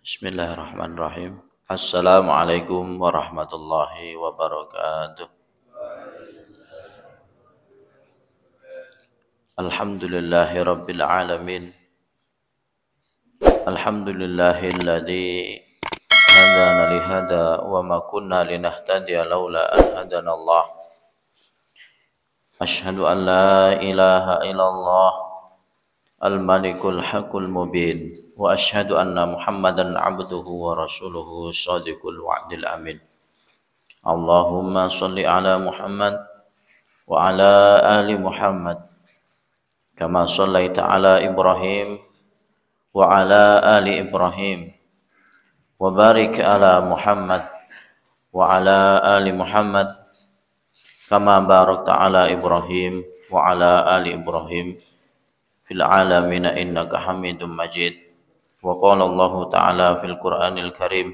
Bismillahirrahmanirrahim. Assalamualaikum warahmatullahi wabarakatuh. Alhamdulillahi rabbil alamin. Alhamdulillahilladzi hadana lihada wa ma kunna linahtadiya laula an hadana Allah. Asyhadu an la ilaha illallah al-malikul haqqul mubin wa asyhadu anna Muhammadan abduhu wa rasuluhu shadiqul wa'dil amin. Allahumma shalli ala Muhammad wa ala ali Muhammad kama shallaita ala Ibrahim wa ala ali Ibrahim wa barik ala Muhammad wa ala ali Muhammad kama barakta ala Ibrahim wa ala ali Ibrahim fil alamin innaka Hamidum Majid. Wa qala Allah ta'ala fil Qur'anil Karim,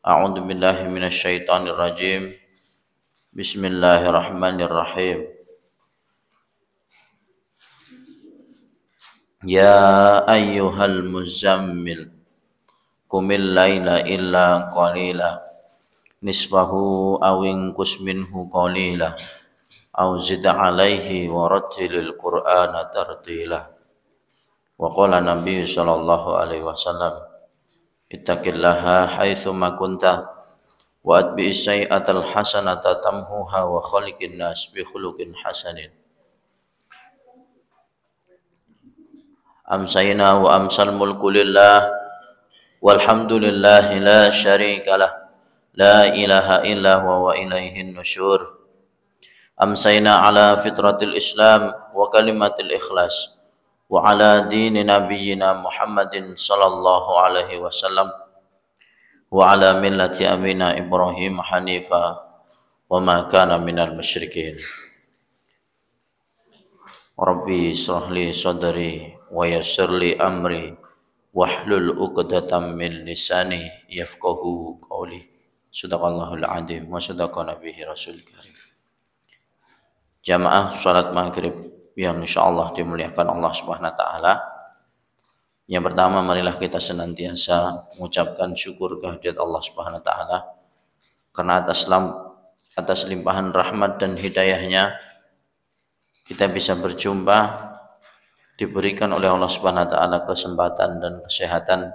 a'udzu billahi minasy syaithanir rajim. Bismillahirrahmanirrahim. Ya ayyuhal muzammil qumil laila illa qalila nisfahu aw inqus minhu qalila aw zid alaihi wa rattilil qur'ana tartila. Wa qala Nabi sallallahu alaihi wasallam, ittaqillaha haitsu ma kunta wa atbi'is sayyi'atal hasanata tamhuha wa khaliqin nas bi khuluqin hasanin. Amsayna wa amsal mulku lillah walhamdulillahi la syarika lah, la ilaha illa huwa wa ilaihin nusyur. Amsayna ala fitratil Islam wa kalimatil ikhlas wa ala dini nabiyyina Muhammadin sallallahu alaihi wasallam wa ala millati abina Ibrahim hanifa wa ma kana minal musyrikin. Rabbi shrah li sadri wa yassir li amri wahlul 'uqdatam min lisani yafqahu qawli. Shadaqallahul adzim wa shadaqa nabiyyi rasul karim. Jamaah salat maghrib yang insyaallah dimuliakan Allah Subhanahu wa taala. Yang pertama, marilah kita senantiasa mengucapkan syukur kehadirat Allah Subhanahu wa taala karena atas limpahan rahmat dan hidayahnya kita bisa berjumpa, diberikan oleh Allah Subhanahu wa taala kesempatan dan kesehatan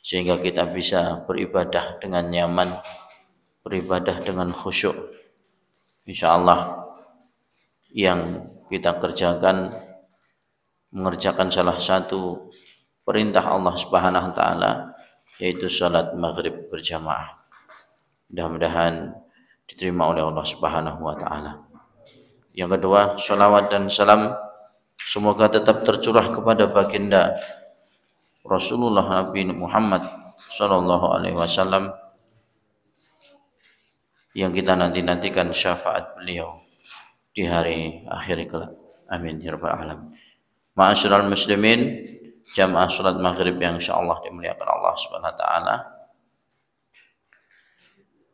sehingga kita bisa beribadah dengan nyaman, beribadah dengan khusyuk. Insyaallah yang kita kerjakan mengerjakan salah satu perintah Allah Subhanahu wa taala, yaitu salat maghrib berjamaah. Mudah-mudahan diterima oleh Allah Subhanahu wa taala. Yang kedua, salawat dan salam semoga tetap tercurah kepada baginda Rasulullah Nabi Muhammad sallallahu alaihi wasallam yang kita nanti-nantikan syafaat beliau di hari akhir kelak. Amin ya rabbal alamin. Ma'asyiral muslimin, jamaah salat maghrib yang insyaallah dimuliakan Allah Subhanahu wa taala.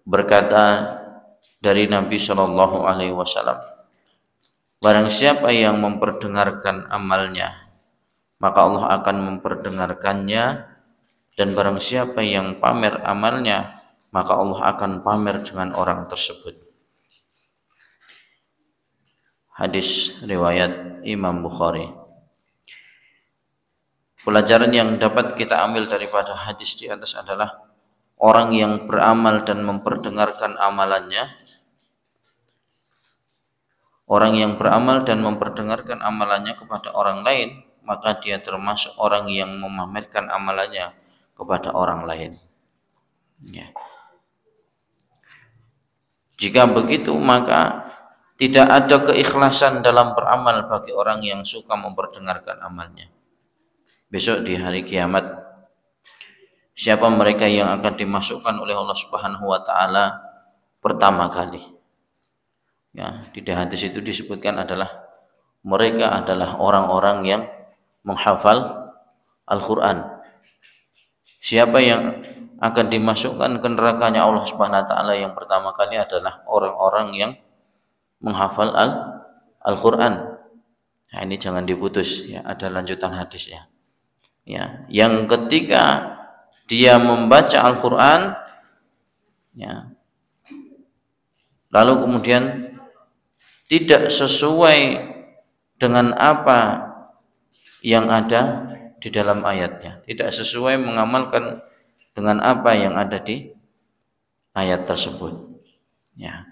Berkata dari Nabi sallallahu alaihi wasallam, barang siapa yang memperdengarkan amalnya, maka Allah akan memperdengarkannya, dan barang siapa yang pamer amalnya, maka Allah akan pamer dengan orang tersebut. Hadis riwayat Imam Bukhari. Pelajaran yang dapat kita ambil daripada hadis di atas adalah orang yang beramal dan memperdengarkan amalannya, orang yang beramal dan memperdengarkan amalannya kepada orang lain, maka dia termasuk orang yang memamerkan amalannya kepada orang lain. Ya. Jika begitu, maka tidak ada keikhlasan dalam beramal bagi orang yang suka memperdengarkan amalnya. Besok di hari kiamat, siapa mereka yang akan dimasukkan oleh Allah Subhanahu wa taala pertama kali? Ya, di hadis itu disebutkan adalah mereka adalah orang-orang yang menghafal Al-Qur'an. Siapa yang akan dimasukkan ke nerakanya Allah Subhanahu wa taala yang pertama kali adalah orang-orang yang menghafal Al-Qur'an. Nah, ini jangan diputus ya, ada lanjutan hadisnya. Ya, yang ketiga dia membaca Al-Quran, ya, lalu kemudian tidak sesuai dengan apa yang ada di dalam ayatnya, tidak sesuai mengamalkan dengan apa yang ada di ayat tersebut. Ya,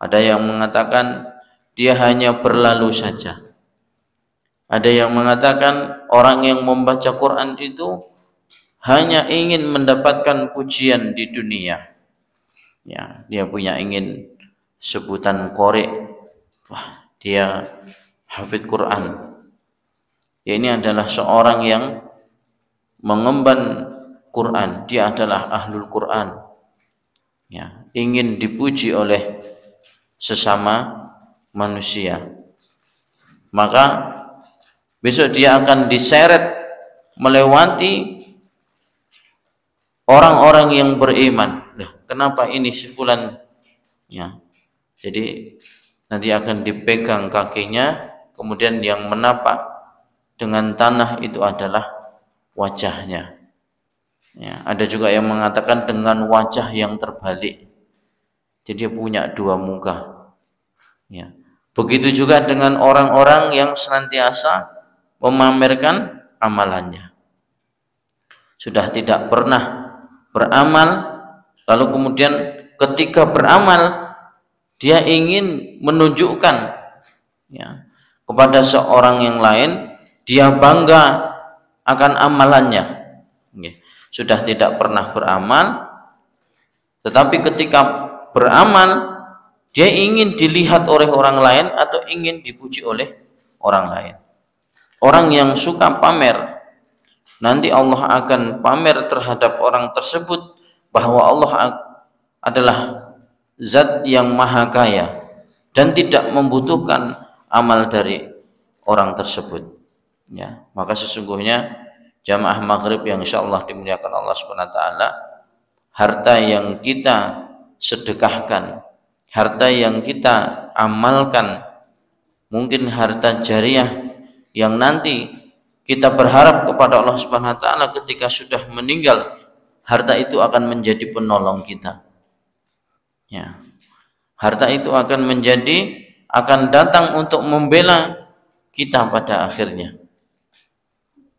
ada yang mengatakan dia hanya berlalu saja. Ada yang mengatakan orang yang membaca Quran itu hanya ingin mendapatkan pujian di dunia. Ya, dia punya ingin sebutan qori. Wah, dia hafid Quran. Ya, ini adalah seorang yang mengemban Quran. Dia adalah ahlul Quran. Ya, ingin dipuji oleh sesama manusia. Maka besok dia akan diseret melewati orang-orang yang beriman. Nah, kenapa ini si fulan? Ya, jadi nanti akan dipegang kakinya, kemudian yang menapak dengan tanah itu adalah wajahnya. Ya, ada juga yang mengatakan dengan wajah yang terbalik. Jadi dia punya dua muka. Ya. Begitu juga dengan orang-orang yang senantiasa memamerkan amalannya. Sudah tidak pernah beramal, lalu kemudian ketika beramal dia ingin menunjukkan, ya, kepada seorang yang lain, dia bangga akan amalannya. Sudah tidak pernah beramal, tetapi ketika beramal dia ingin dilihat oleh orang lain atau ingin dipuji oleh orang lain. Orang yang suka pamer, nanti Allah akan pamer terhadap orang tersebut bahwa Allah adalah zat yang maha kaya dan tidak membutuhkan amal dari orang tersebut. Ya, maka sesungguhnya jamaah maghrib yang insyaallah dimuliakan Allah Subhanahu wa taala, harta yang kita sedekahkan, harta yang kita amalkan, mungkin harta jariah yang nanti kita berharap kepada Allah Subhanahu wa taala ketika sudah meninggal, harta itu akan menjadi penolong kita. Ya. Harta itu akan datang untuk membela kita pada akhirnya.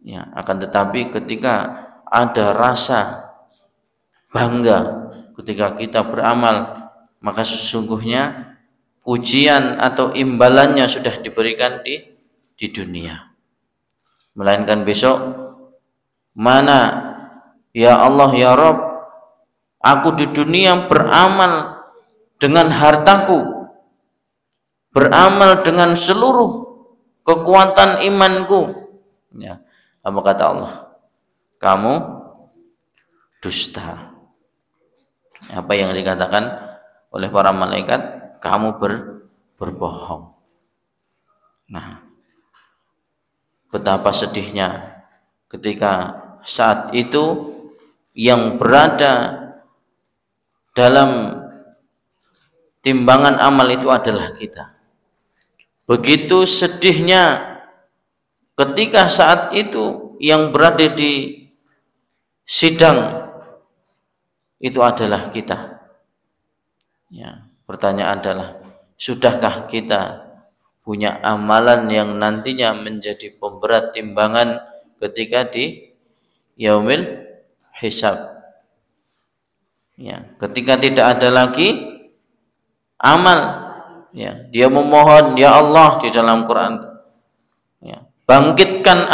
Ya, akan tetapi ketika ada rasa bangga ketika kita beramal, maka sesungguhnya pujian atau imbalannya sudah diberikan di dunia. Melainkan besok, mana ya Allah ya Rabb, aku di dunia beramal dengan hartaku, beramal dengan seluruh kekuatan imanku. Ya. Apa kata Allah? Kamu dusta. Apa yang dikatakan oleh para malaikat? Kamu berbohong. Nah, betapa sedihnya ketika saat itu yang berada dalam timbangan amal itu adalah kita. Begitu sedihnya ketika saat itu yang berada di sidang itu adalah kita. Ya, pertanyaan adalah, sudahkah kita punya amalan yang nantinya menjadi pemberat timbangan ketika di yaumil hisab? Ya, ketika tidak ada lagi amal, ya, dia memohon, ya Allah, di dalam Quran, ya, bangkitkan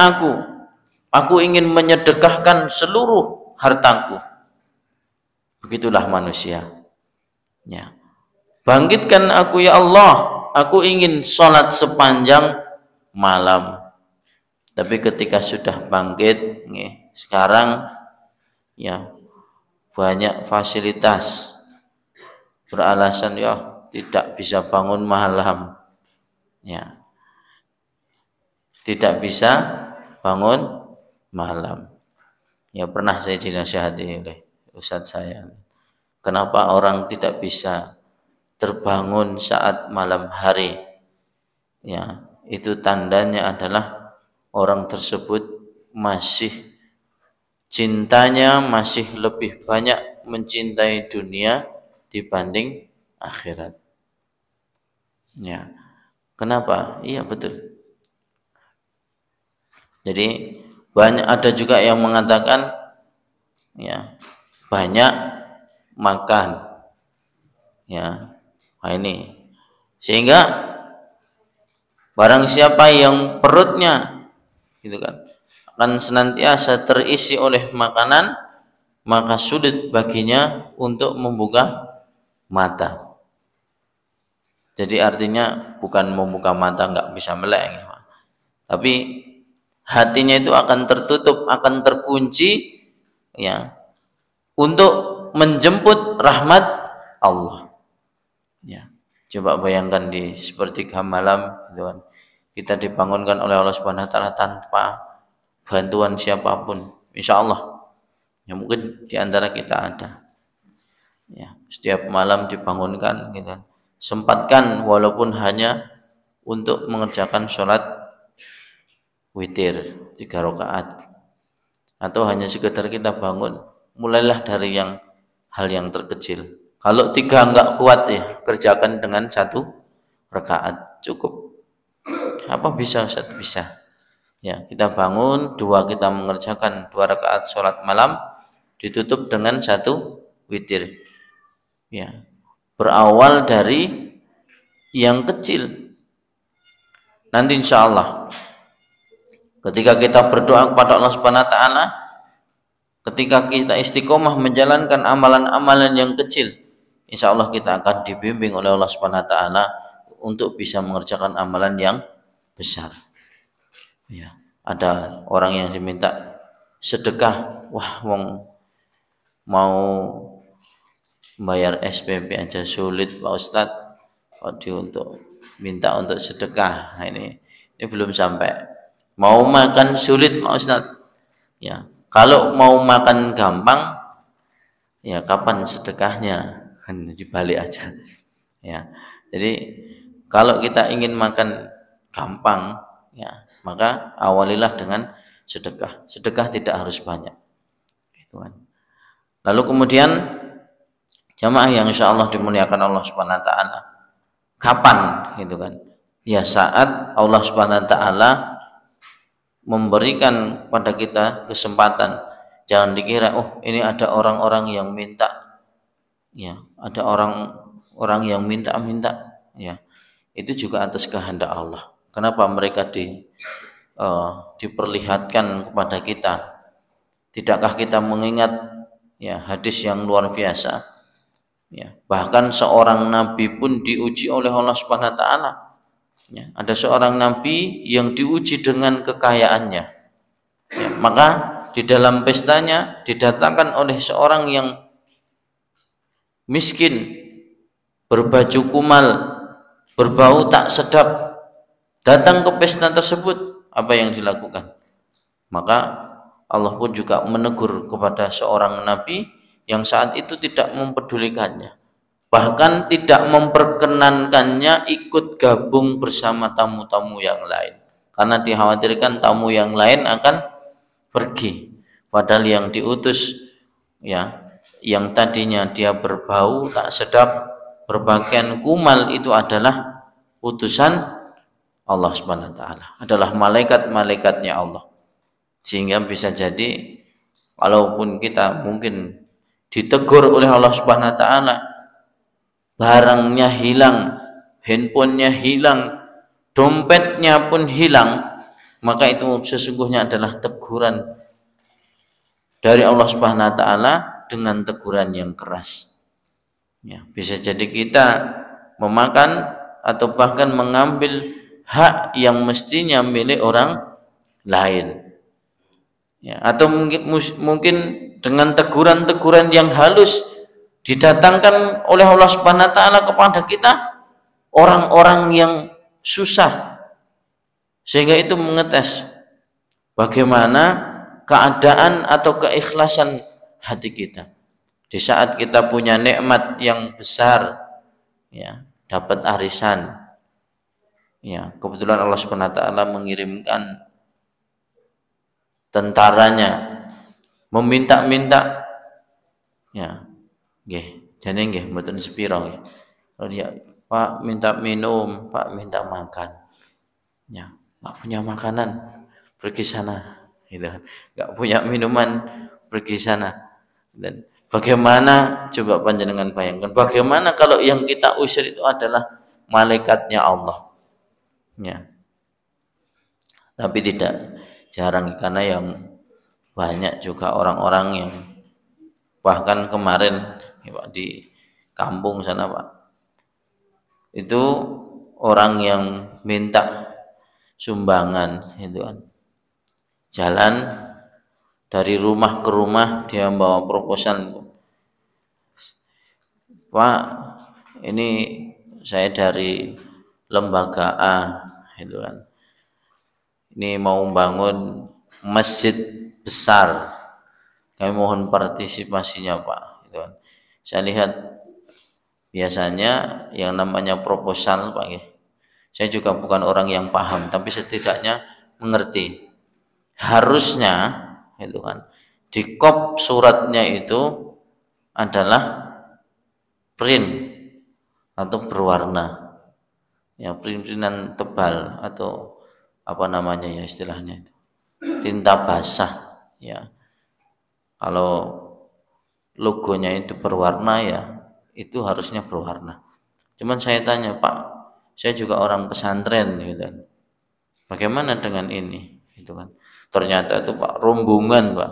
aku ingin menyedekahkan seluruh hartaku. Begitulah manusia. Ya, bangkitkan aku ya Allah, aku ingin sholat sepanjang malam. Tapi ketika sudah bangkit, sekarang ya banyak fasilitas, beralasan ya tidak bisa bangun malam, ya tidak bisa bangun malam. Ya pernah saya dinasihati oleh ustadz saya, kenapa orang tidak bisa terbangun saat malam hari? Ya, itu tandanya adalah orang tersebut masih cintanya masih lebih banyak mencintai dunia dibanding akhirat. Ya. Kenapa? Iya betul. Jadi banyak, ada juga yang mengatakan ya banyak makan, ya. Nah, ini sehingga barang siapa yang perutnya gitu kan akan senantiasa terisi oleh makanan, maka sulit baginya untuk membuka mata. Jadi artinya bukan membuka mata nggak bisa melek, tapi hatinya itu akan tertutup, akan terkunci, ya, untuk menjemput rahmat Allah. Ya, coba bayangkan di sepertiga malam, gitu kan, kita dibangunkan oleh Allah Subhanahu Wa Taala tanpa bantuan siapapun, insya Allah. Ya mungkin di antara kita ada. Ya, setiap malam dibangunkan, gitu kan. Sempatkan walaupun hanya untuk mengerjakan sholat witir 3 rakaat, atau hanya sekedar kita bangun, mulailah dari hal yang terkecil. Kalau 3 enggak kuat, ya kerjakan dengan 1 rakaat cukup. Apa bisa Ustaz? Bisa. Ya, kita bangun 2, kita mengerjakan 2 rakaat sholat malam ditutup dengan 1 witir. Ya, berawal dari yang kecil. Nanti insya Allah ketika kita berdoa kepada Allah Subhanahu Wa Taala, ketika kita istiqomah menjalankan amalan-amalan yang kecil, insya Allah kita akan dibimbing oleh Allah Subhanahu Wa Taala untuk bisa mengerjakan amalan yang besar. Ya, ada orang yang diminta sedekah, wah wong mau bayar SPP aja sulit Pak Ustadz, untuk minta untuk sedekah. Nah, ini belum sampai. Mau makan sulit Pak Ustadz. Ya, kalau mau makan gampang, ya kapan sedekahnya? Kan dibalik aja. Ya, jadi kalau kita ingin makan gampang, ya maka awalilah dengan sedekah. Sedekah tidak harus banyak. Gitu kan. Lalu kemudian jamaah yang insya Allah dimuliakan Allah Subhanahu Wa Taala, kapan gitu kan? Ya saat Allah Subhanahu Wa Taala memberikan pada kita kesempatan. Jangan dikira ini ada orang-orang yang minta, ya ada orang-orang yang minta, ya itu juga atas kehendak Allah. Kenapa mereka diperlihatkan kepada kita? Tidakkah kita mengingat ya hadis yang luar biasa? Ya, bahkan seorang nabi pun diuji oleh Allah Subhanahu Wa Taala. Ya, ada seorang nabi yang diuji dengan kekayaannya. Ya, maka di dalam pestanya didatangkan oleh seorang yang miskin, berbaju kumal, berbau tak sedap, datang ke pesta tersebut. Apa yang dilakukan? Maka Allah pun juga menegur kepada seorang nabi yang saat itu tidak mempedulikannya, bahkan tidak memperkenankannya ikut gabung bersama tamu-tamu yang lain, karena dikhawatirkan tamu yang lain akan pergi, padahal yang diutus, ya yang tadinya dia berbau tak sedap, berpakaian kumal, itu adalah utusan Allah Subhanahu Wa Taala, adalah malaikat-malaikatnya Allah. Sehingga bisa jadi walaupun kita mungkin ditegur oleh Allah Subhanahu Wa Taala, barangnya hilang, handphonenya hilang, dompetnya pun hilang, maka itu sesungguhnya adalah teguran dari Allah Subhanahu Wa Taala dengan teguran yang keras. Ya, bisa jadi kita memakan atau bahkan mengambil hak yang mestinya milik orang lain. Ya, atau mungkin dengan teguran-teguran yang halus didatangkan oleh Allah Subhanahu Wa Taala kepada kita orang-orang yang susah, sehingga itu mengetes bagaimana keadaan atau keikhlasan hati kita di saat kita punya nikmat yang besar, ya dapat arisan, ya kebetulan Allah Subhanahu Wa Taala mengirimkan tentaranya meminta-minta, ya nggih, jane nggih mboten sepiro nggih. Kalau dia, Pak minta minum, Pak minta makan, ya nggak punya makanan pergi sana, gitu kan. Nggak punya minuman pergi sana. Dan bagaimana coba panjenengan bayangkan, bagaimana kalau yang kita usir itu adalah malaikatnya Allah, ya. Tapi tidak jarang, karena yang banyak juga orang-orang yang bahkan kemarin ya Pak, di kampung sana Pak, itu orang yang minta sumbangan itu kan, jalan dari rumah ke rumah dia bawa proposal, Pak ini saya dari lembaga A itu kan, ini mau bangun masjid besar, kami mohon partisipasinya Pak, gitu kan. Saya lihat biasanya yang namanya proposal Pak ya, saya juga bukan orang yang paham, tapi setidaknya mengerti. Harusnya itu kan di kop suratnya itu adalah print atau berwarna, ya print-printan tebal atau apa namanya ya istilahnya itu, tinta basah ya. Kalau logonya itu berwarna ya itu harusnya berwarna. Cuman saya tanya Pak, saya juga orang pesantren gitu kan, bagaimana dengan ini gitu kan. Ternyata itu Pak rombongan Pak,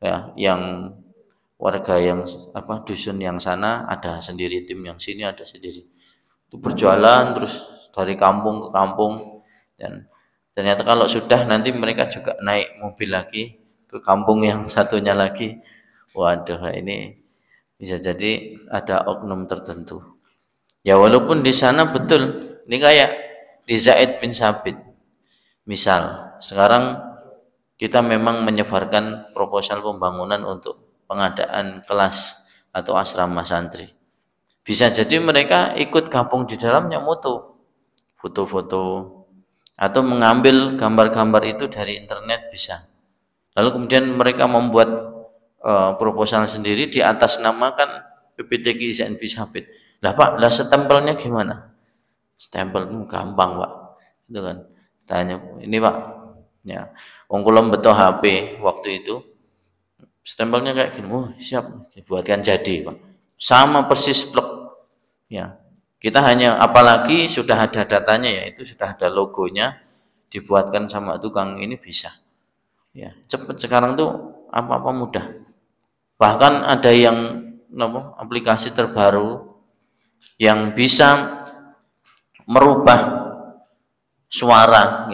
ya yang warga yang apa dusun yang sana ada sendiri, tim yang sini ada sendiri, itu berjalan terus dari kampung ke kampung. Dan ternyata kalau sudah nanti mereka juga naik mobil lagi ke kampung yang satunya lagi. Waduh, ini bisa jadi ada oknum tertentu. Ya walaupun di sana betul, ini kayak di Zaid bin Sabit. Misal sekarang kita memang menyebarkan proposal pembangunan untuk pengadaan kelas atau asrama santri. Bisa jadi mereka ikut gabung di dalamnya, foto-foto atau mengambil gambar-gambar itu dari internet bisa. Lalu kemudian mereka membuat proposal sendiri di atas namakan PPTQ Zaid bin Sabit. Lah Pak, lah stempelnya gimana? Stempel itu gampang Pak, itu kan. Tanya ini Pak, ya, wong kula beto HP waktu itu, stempelnya kayak gini, oh siap, buatkan jadi Pak, sama persis plek, ya. Kita hanya, apalagi sudah ada datanya ya, itu sudah ada logonya, dibuatkan sama tukang ini bisa, ya cepet sekarang tuh apa-apa mudah. Bahkan ada yang aplikasi terbaru yang bisa merubah suara,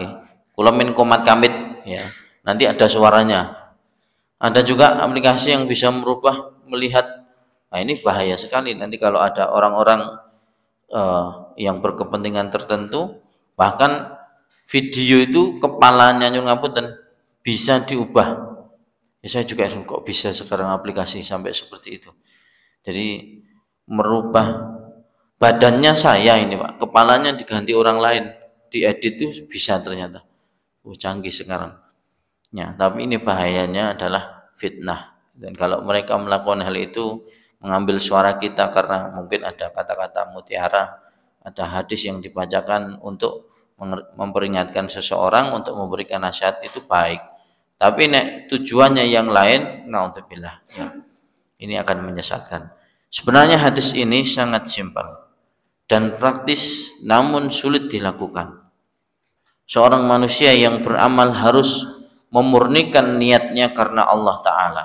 kula min komat kamit ya, nanti ada suaranya. Ada juga aplikasi yang bisa merubah melihat. Nah ini bahaya sekali nanti kalau ada orang-orang yang berkepentingan tertentu, bahkan video itu kepalanya nyun ngapunten bisa diubah. Ya, saya juga kok bisa sekarang aplikasi sampai seperti itu. Jadi merubah badannya saya ini Pak, kepalanya diganti orang lain, diedit itu bisa ternyata. Canggih sekarang. Ya, tapi ini bahayanya adalah fitnah. Dan kalau mereka melakukan hal itu, mengambil suara kita karena mungkin ada kata-kata mutiara, ada hadis yang dibacakan untuk memperingatkan seseorang, untuk memberikan nasihat, itu baik. Tapi tujuannya yang lain, naudzubillah, ya, ini akan menyesatkan. Sebenarnya hadis ini sangat simpel dan praktis, namun sulit dilakukan. Seorang manusia yang beramal harus memurnikan niatnya karena Allah Ta'ala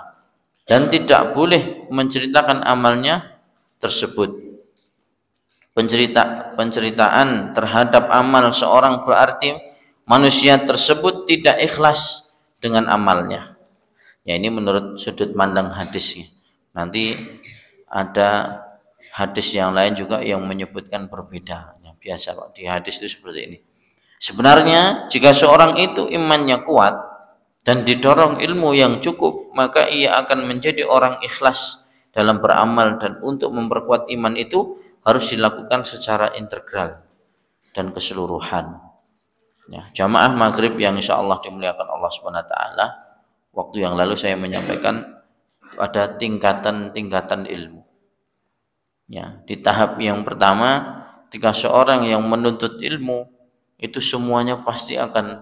dan tidak boleh menceritakan amalnya tersebut. Penceritaan terhadap amal seorang berarti manusia tersebut tidak ikhlas dengan amalnya. Ya, ini menurut sudut pandang hadisnya. Nanti ada hadis yang lain juga yang menyebutkan berbeda. Ya, biasa Pak, di hadis itu seperti ini. Sebenarnya jika seorang itu imannya kuat dan didorong ilmu yang cukup, maka ia akan menjadi orang ikhlas dalam beramal, dan untuk memperkuat iman itu harus dilakukan secara integral dan keseluruhan. Ya, jamaah maghrib yang insya Allah dimuliakan Allah Subhanahu Wa Taala, waktu yang lalu saya menyampaikan ada tingkatan-tingkatan ilmu. Ya, di tahap yang pertama, ketika seorang yang menuntut ilmu itu semuanya pasti akan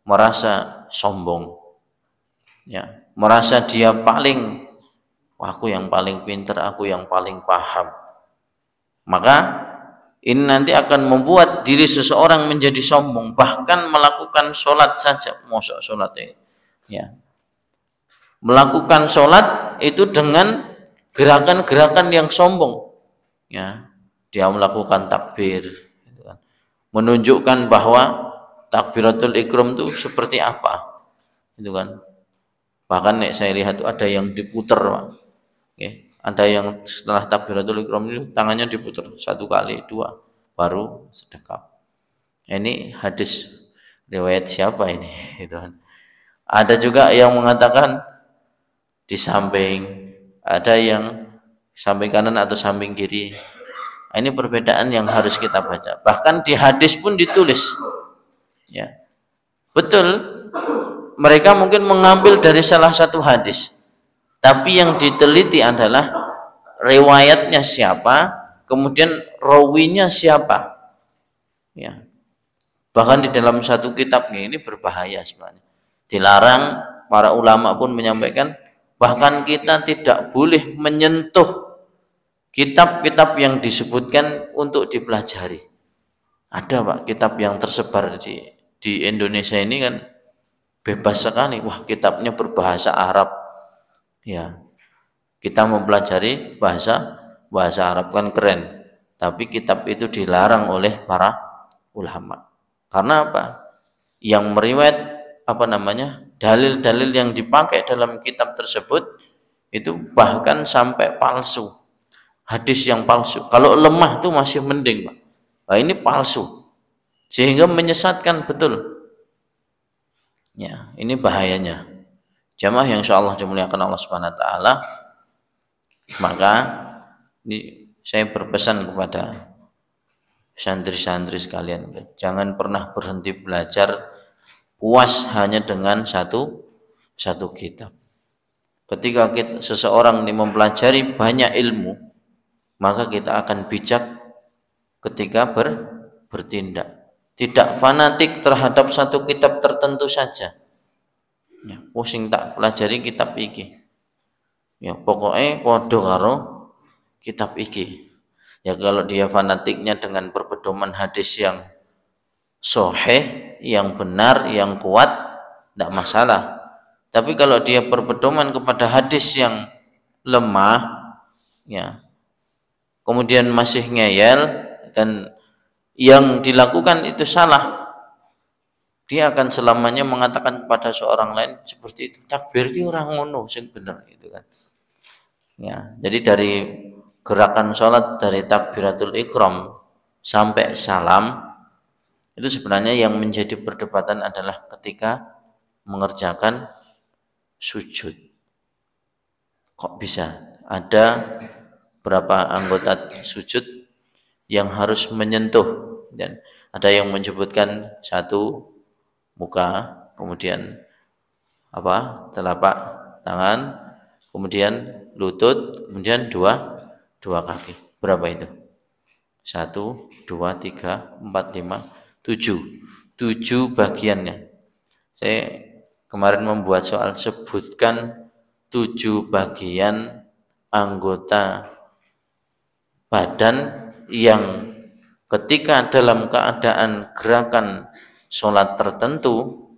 merasa sombong. Ya, merasa dia paling, aku yang paling pintar, aku yang paling paham. Maka ini nanti akan membuat diri seseorang menjadi sombong, bahkan melakukan sholat saja, mosok sholat ini, ya, melakukan sholat itu dengan gerakan-gerakan yang sombong, ya, dia melakukan takbir, gitu kan, menunjukkan bahwa takbiratul ikram itu seperti apa, gitu kan. Bahkan saya lihat itu ada yang diputer, Pak. Okay. Ada yang setelah takbiratul ikram itu tangannya diputar 1 kali, 2 baru sedekap. Ini hadis riwayat siapa ini? Gitu kan. Ada juga yang mengatakan di samping, ada yang samping kanan atau samping kiri. Ini perbedaan yang harus kita baca. Bahkan di hadis pun ditulis. Ya. Betul, mereka mungkin mengambil dari salah satu hadis. Tapi yang diteliti adalah riwayatnya siapa, kemudian rawinya siapa. Ya. Bahkan di dalam satu kitab ini berbahaya sebenarnya. Dilarang, para ulama pun menyampaikan, bahkan kita tidak boleh menyentuh kitab-kitab yang disebutkan untuk dipelajari. Ada, Pak, kitab yang tersebar di Indonesia ini kan bebas sekali. Wah, kitabnya berbahasa Arab. Ya, kita mempelajari bahasa Arab kan keren, tapi kitab itu dilarang oleh para ulama. Karena apa? Yang meriwayat dalil-dalil yang dipakai dalam kitab tersebut itu bahkan sampai palsu, hadis yang palsu. Kalau lemah itu masih mending, Pak. Nah, ini palsu, sehingga menyesatkan betul. Ya, ini bahayanya. Jamaah yang insyaallah dimuliakan Allah Subhanahu wa taala, maka ini saya berpesan kepada santri-santri sekalian, jangan pernah berhenti belajar puas hanya dengan satu kitab. Ketika seseorang ini mempelajari banyak ilmu, maka kita akan bijak ketika bertindak, tidak fanatik terhadap satu kitab tertentu saja. Ya, pusing tak pelajari kitab iki. Ya, pokoknya padha karo kitab iki. Ya, kalau dia fanatiknya dengan perpedoman hadis yang sahih, yang benar, yang kuat, tidak masalah. Tapi kalau dia berpedoman kepada hadis yang lemah, ya, kemudian masih ngeyel dan yang dilakukan itu salah, dia akan selamanya mengatakan kepada seorang lain seperti itu, takbir ki ora ngono sing bener, gitu kan. Ya, jadi dari gerakan sholat dari takbiratul ikram sampai salam itu sebenarnya yang menjadi perdebatan adalah ketika mengerjakan sujud. Kok bisa ada berapa anggota sujud yang harus menyentuh, dan ada yang menyebutkan 1 muka, kemudian telapak tangan, kemudian lutut, kemudian dua kaki. Berapa itu? 1, 2, 3, 4, 5, 7 bagiannya. Saya kemarin membuat soal, sebutkan 7 bagian anggota badan yang ketika dalam keadaan gerakan sholat tertentu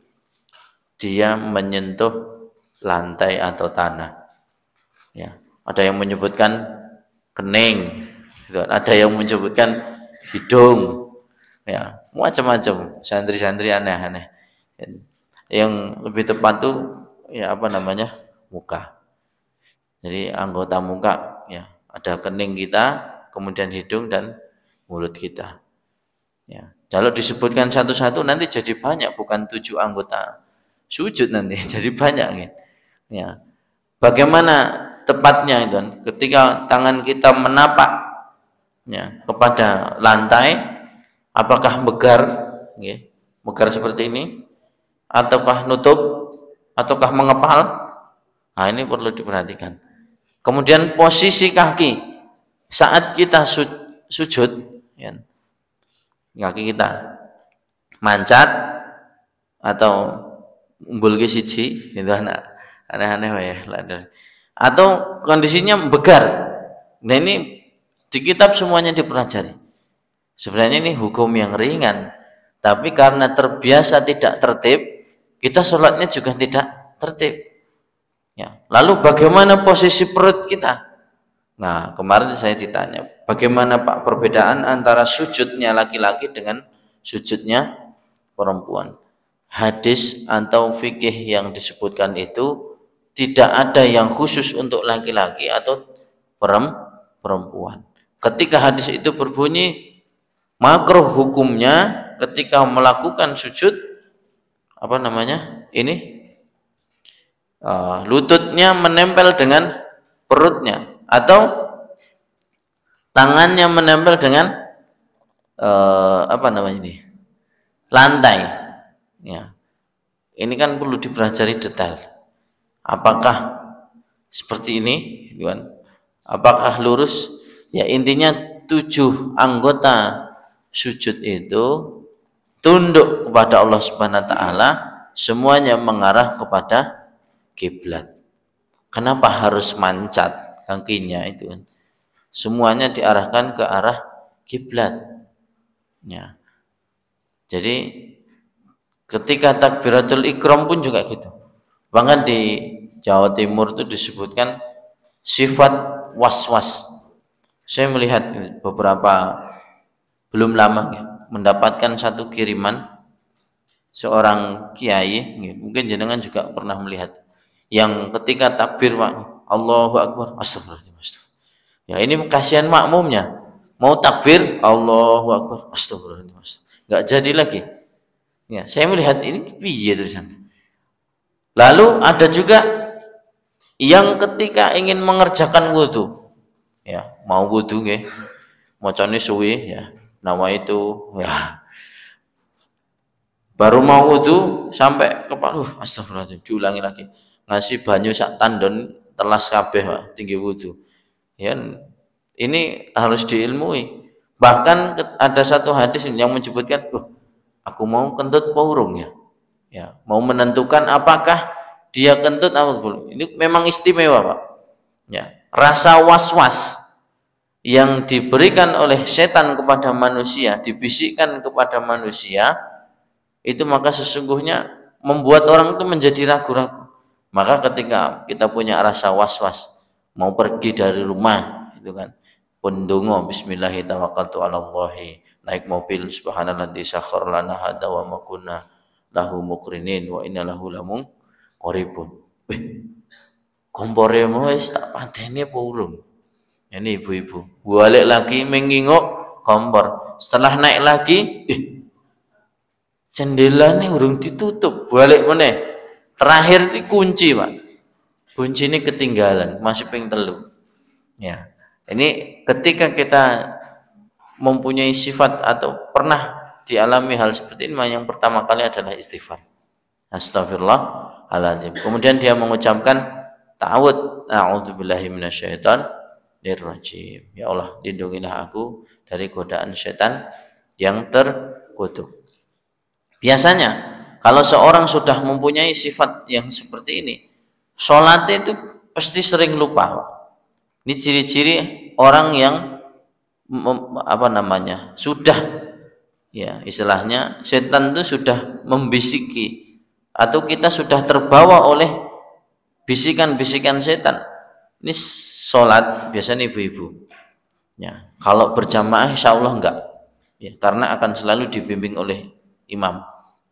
dia menyentuh lantai atau tanah. Ya, ada yang menyebutkan kening, ada yang menyebutkan hidung, ya, macam-macam, santri-santri aneh-aneh. Yang lebih tepat tuh ya muka. Jadi anggota muka, ya, ada kening kita, kemudian hidung dan mulut kita. Ya, kalau disebutkan satu-satu nanti jadi banyak, bukan 7 anggota sujud nanti jadi banyak. Ya, bagaimana tepatnya itu? Ketika tangan kita menapak, ya, kepada lantai, apakah megar, ya, megar seperti ini, ataukah nutup ataukah mengepal? Nah, ini perlu diperhatikan. Kemudian posisi kaki saat kita sujud, ya, kaki kita mancat atau umbul ke siji, itu aneh-aneh ya, atau kondisinya begar. Nah, ini di kitab semuanya dipelajari. Sebenarnya ini hukum yang ringan, tapi karena terbiasa tidak tertib, kita sholatnya juga tidak tertib. Ya. Lalu bagaimana posisi perut kita? Nah, kemarin saya ditanya, bagaimana Pak perbedaan antara sujudnya laki-laki dengan sujudnya perempuan? Hadis atau fikih yang disebutkan itu tidak ada yang khusus untuk laki-laki atau perempuan. Ketika hadis itu berbunyi makruh hukumnya ketika melakukan sujud lututnya menempel dengan perutnya atau tangannya menempel dengan lantai. Ya, ini kan perlu dipelajari detail. Apakah seperti ini, Tuan? Apakah lurus? Ya, intinya 7 anggota sujud itu tunduk kepada Allah Subhanahu wa taala, semuanya mengarah kepada kiblat. Kenapa harus mancat kakinya itu? Semuanya diarahkan ke arah kiblat. Ya. Jadi ketika takbiratul ikram pun juga gitu. Bahkan di Jawa Timur itu disebutkan sifat was-was. Saya melihat beberapa belum lama ya, mendapatkan satu kiriman seorang kiai, mungkin jenengan juga pernah melihat, yang ketika takbir Allahu Akbar, astagfirullahaladzim. Ya, ini kasihan makmumnya, mau takbir Allahu Akbar, astagfirullahaladzim, nggak jadi lagi. Ya, saya melihat ini piye tulisannya. Lalu ada juga yang ketika ingin mengerjakan wudhu, ya mau wudhu nggih, macane suwi ya, nama itu ya. Baru mau wudhu sampai kepala, astagfirullahaladzim, diulangi lagi. Ngasih banyu sak tandon telas kabeh Pak, tinggi wudhu. Ya, ini harus diilmui. Bahkan ada satu hadis yang menyebutkan, aku mau kentut paurung ya. Ya, mau menentukan apakah dia kentut atau belum. Ini memang istimewa, Pak. Ya, rasa was-was yang diberikan oleh setan kepada manusia, dibisikkan kepada manusia, itu maka sesungguhnya membuat orang itu menjadi ragu-ragu. Maka ketika kita punya rasa was-was mau pergi dari rumah, itu kan pundungo bismillahirrahmanirrahim, naik mobil subhanalladzi sakhkhara lana hadza wa ma kunna lahu muqrinin wa inna lahu lamun qaribun. Kompore wis tak pateni apa urung? Ini ibu-ibu balik lagi mengingok kompor. Setelah naik lagi, jendela ini urung ditutup, balik meneh. Terakhir kunci, Pak. Kunci ini ketinggalan, masih ping telu. Ya. Ini ketika kita mempunyai sifat atau pernah dialami hal seperti ini, yang pertama kali adalah istighfar. Astagfirullahaladzim. Kemudian dia mengucapkan ta'awud, a'udzubillahi minasyaitonirrajim. Ya Allah, lindungilah aku dari godaan setan yang terkutuk. Biasanya kalau seorang sudah mempunyai sifat yang seperti ini, sholatnya itu pasti sering lupa. Ini ciri-ciri orang yang sudah, ya istilahnya setan itu sudah membisiki atau kita sudah terbawa oleh bisikan-bisikan setan. Ini sholat biasanya ibu-ibu. Ya, kalau berjamaah insya Allah enggak, ya, karena akan selalu dibimbing oleh imam.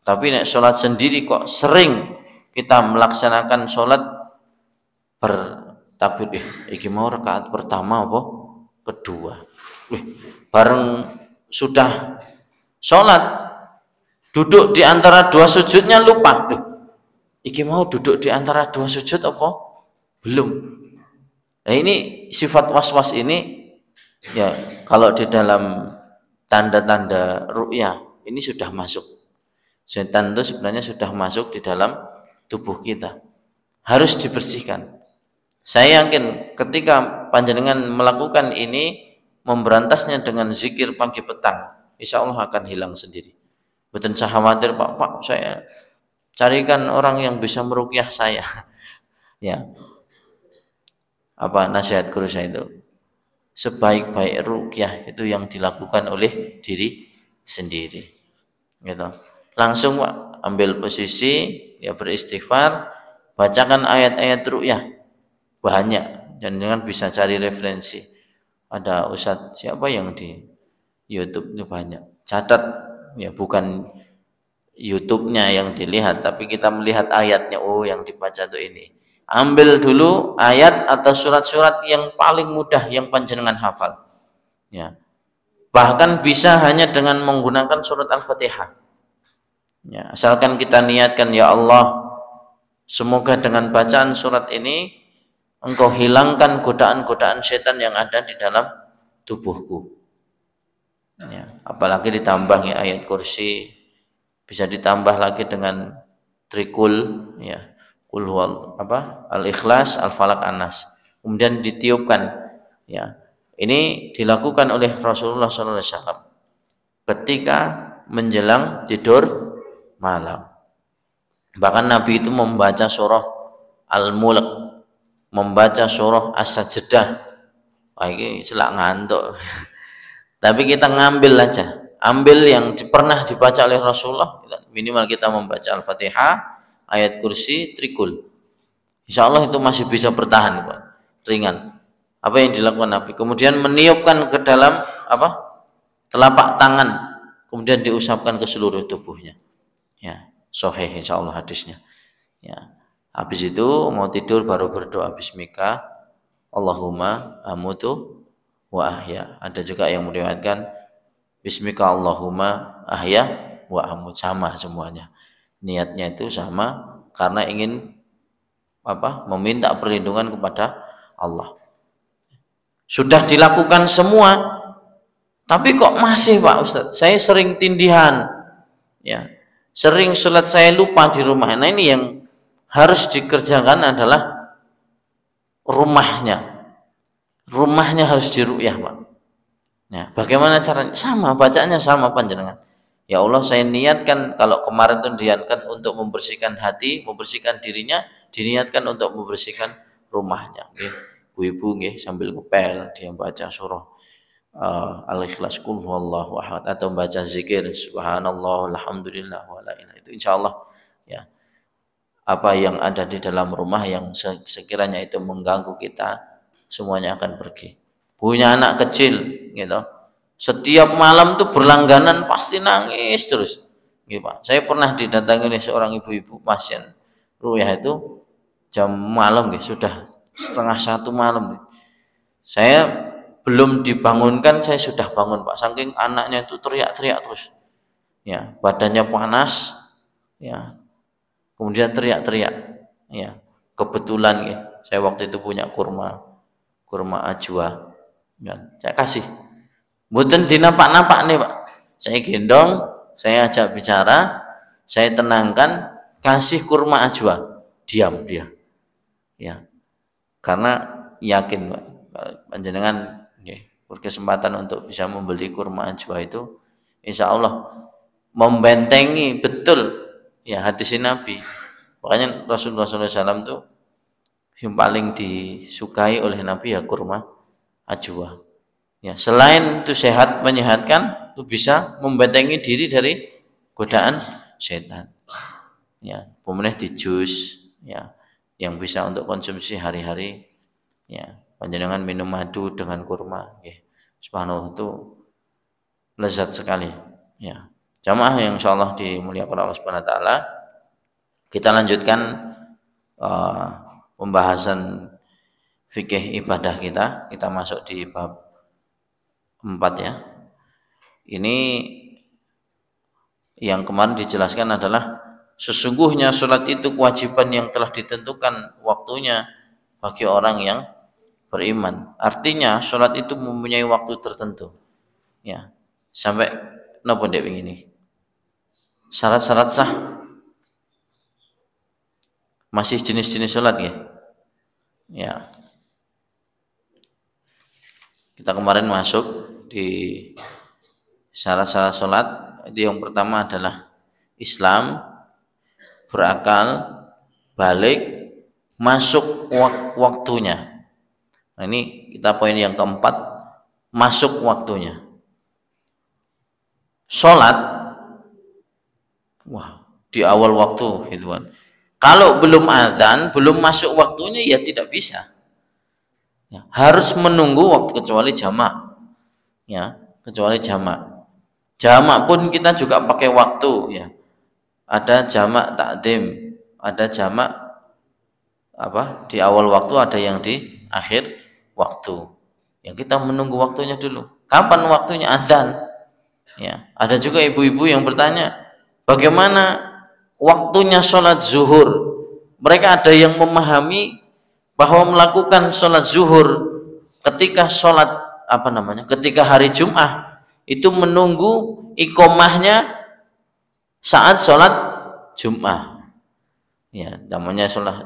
Tapi nek sholat sendiri kok sering kita melaksanakan sholat bertakbir, iki mau rakaat pertama apa kedua, bareng sudah sholat duduk di antara dua sujudnya lupa, iki mau duduk di antara dua sujud apa belum. Nah, ini sifat was-was ini, ya kalau di dalam tanda-tanda ru'yah ini sudah masuk. Setan itu sebenarnya sudah masuk di dalam tubuh kita. Harus dibersihkan. Saya yakin ketika panjenengan melakukan ini, memberantasnya dengan zikir pagi petang, insya Allah akan hilang sendiri. Bukan saya khawatir, Pak, saya carikan orang yang bisa meruqyah saya. Ya, apa nasihat guru saya itu? Sebaik-baik ruqyah itu yang dilakukan oleh diri sendiri. Gitu. Langsung Pak, ambil posisi, ya beristighfar, bacakan ayat-ayat ruqyah banyak, dan jangan bisa cari referensi. Ada ustadz siapa yang di YouTube itu banyak. Catat, ya bukan YouTube-nya yang dilihat, tapi kita melihat ayatnya. Oh, yang dibaca tuh ini. Ambil dulu ayat atau surat-surat yang paling mudah yang panjenengan hafal. Ya. Bahkan bisa hanya dengan menggunakan surat Al-Fatihah. Ya, asalkan kita niatkan, ya Allah, semoga dengan bacaan surat ini Engkau hilangkan godaan-godaan setan yang ada di dalam tubuhku. Ya, apalagi ditambah ya ayat kursi, bisa ditambah lagi dengan trikul, ya, kul al-ikhlas, al-falak, an-nas. Kemudian ditiupkan. Ya, ini dilakukan oleh Rasulullah SAW ketika menjelang tidur malam. Bahkan Nabi itu membaca surah Al-Mulk, membaca surah As-Sajdah. Wah, ini selak ngantuk. Tapi kita ngambil aja, ambil yang pernah dibaca oleh Rasulullah. Minimal kita membaca Al-Fatihah, ayat kursi, trikul. Insya Allah itu masih bisa bertahan, Pak. Ringan. Apa yang dilakukan Nabi? Kemudian meniupkan ke dalam telapak tangan, kemudian diusapkan ke seluruh tubuhnya. Ya, sahih insya Allah hadisnya. Ya. Habis itu mau tidur baru berdoa bismika Allahumma amutu wa ahya. Ada juga yang meriwayatkan bismika Allahumma ahya wa amut, sama semuanya. Niatnya itu sama karena ingin meminta perlindungan kepada Allah. Sudah dilakukan semua, tapi kok masih Pak Ustadz, saya sering tindihan, ya, sering sholat saya lupa di rumah. Nah, ini yang harus dikerjakan adalah rumahnya harus diruqyah, Pak. Ya, bagaimana caranya? Sama, bacaannya sama panjenengan. Ya Allah, saya niatkan, kalau kemarin itu niatkan untuk membersihkan hati, membersihkan dirinya, diniatkan untuk membersihkan rumahnya. Ibu-ibu sambil ngepel dia baca surah Al-Ikhlas, Qul huwallahu ahad, atau baca zikir subhanallah alhamdulillah wa la ilaha, itu insyaallah ya, apa yang ada di dalam rumah yang sekiranya itu mengganggu kita, semuanya akan pergi. Punya anak kecil gitu, setiap malam tuh berlangganan pasti nangis terus gitu, Pak. Saya pernah didatangi oleh seorang ibu-ibu pasien ruqyah itu jam malam gitu, sudah 12:30 malam. Saya belum dibangunkan, saya sudah bangun, Pak. Saking anaknya itu teriak-teriak terus. Ya, badannya panas, ya. Kemudian teriak-teriak. Ya. Kebetulan ya, saya waktu itu punya kurma ajwa. Ya, saya kasih. Mboten dinapak-napak nih, Pak. Saya gendong, saya ajak bicara, saya tenangkan, kasih kurma ajwa. Diam dia. Ya. Karena yakin, Pak, panjenengan berkesempatan untuk bisa membeli kurma ajwa itu, insya Allah membentengi betul ya hadis Nabi. Makanya Rasulullah SAW itu yang paling disukai oleh Nabi ya kurma ajwa. Ya, selain itu sehat, menyehatkan, itu bisa membentengi diri dari godaan setan. Ya, pemenang di jus, ya, yang bisa untuk konsumsi hari-hari. Ya, panjenengan minum madu dengan kurma, ya. Subhanallah, itu lezat sekali. Ya, jamaah yang insyaallah dimuliakan Allah Subhanahu wa taala, kita lanjutkan pembahasan fikih ibadah kita. Kita masuk di bab 4 ya. Ini yang kemarin dijelaskan adalah sesungguhnya sholat itu kewajiban yang telah ditentukan waktunya bagi orang yang beriman. Artinya sholat itu mempunyai waktu tertentu. Ya, sampai napa dek ini? Syarat-syarat sah. Masih jenis-jenis sholat ya? Ya. Kita kemarin masuk di syarat-syarat sholat. Itu yang pertama adalah Islam, berakal, balik, masuk waktunya. Nah, ini kita poin yang keempat, masuk waktunya. Sholat, wah, di awal waktu gitu kan. Kalau belum azan, belum masuk waktunya ya tidak bisa. Ya, harus menunggu waktu kecuali jamak. Ya, kecuali jamak. Jamak pun kita juga pakai waktu ya. Ada jamak takdim, ada jamak apa? Di awal waktu, ada yang di akhir waktu. Ya, kita menunggu waktunya dulu. Kapan waktunya azan? Ya, ada juga ibu-ibu yang bertanya, bagaimana waktunya sholat zuhur? Mereka ada yang memahami bahwa melakukan sholat zuhur ketika sholat ketika hari Jum'ah itu menunggu iqomahnya saat sholat Jum'ah. Ya, namanya sholat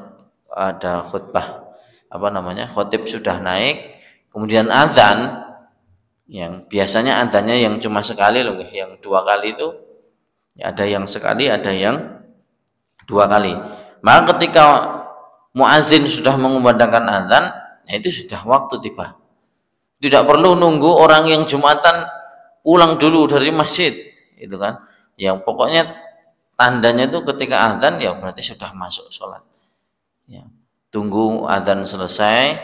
ada khutbah khotib sudah naik, kemudian azan, yang biasanya azannya yang cuma sekali loh, yang 2 kali itu ya, ada yang sekali, ada yang 2 kali. Maka ketika muazin sudah mengumandangkan azan, nah itu sudah waktu tiba. Tidak perlu nunggu orang yang Jumatan pulang dulu dari masjid, itu kan. Yang pokoknya tandanya itu ketika azan ya berarti sudah masuk sholat. Ya. Tunggu azan selesai,